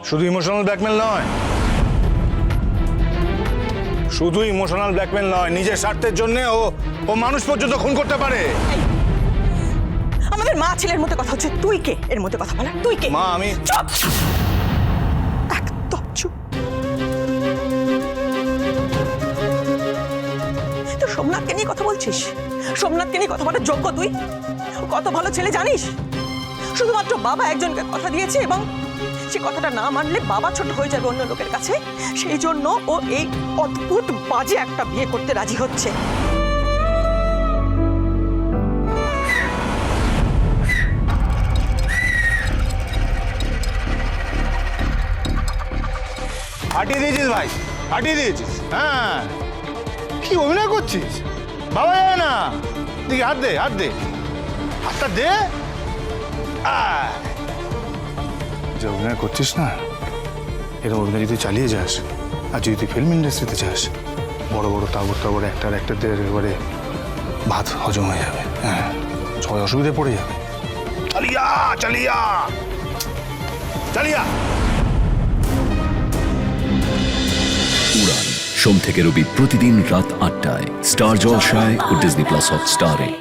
শুধু emotional blackmail নয়, শুধু ইমোশনাল ব্ল্যাকমেল নয়, নিজের স্বার্থের জন্য ও মানুষ পর্যন্ত খুন করতে পারে। আমাদের মা ছেলের মধ্যে কথা হচ্ছে, তুই কে এর মধ্যে কথা বলা? তুই কে? মা আমি চুপ, একদম চুপ। তো সোমনাথকে নিয়ে কথা বলছিস? সোমনাথকে নিয়ে কথা বলার যোগ্য তুই? ও কত ভালো ছেলে জানিস? শুধুমাত্র বাবা একজনকে কথা দিয়েছে এবং সে কথাটা না মানলে বাবা ছোট হয়ে যাবে অন্য লোকের কাছে, সেই জন্য ও এই অদ্ভুত বাজে একটা বিয়ে করতে রাজি হচ্ছে। হাঁটিয়ে দিয়েছিস ভাই, হাঁটিয়ে দিয়েছিস। হ্যাঁ, কি অভিনয় করছিস? বাবা যাবে না, দেখি হাত দে, হাত দে, হাতটা দে। যে অভিনয় করছিস না, এরকম অভিনয় যদি চালিয়ে যাস আর যদি তুই ফিল্ম ইন্ডাস্ট্রিতে যাস, বড় বড় তাবড় অ্যাক্টরদের একেবারে ভাত হজম হয়ে যাবে। হ্যাঁ, সবাই অসুবিধে পড়ে যাবে। চালিয়া চালিয়া চালিয়া। উড়ান সোম থেকে রবি প্রতিদিন রাত ৮টায় স্টার জলসায় ও ডিজনি প্লাস হটস্টারে।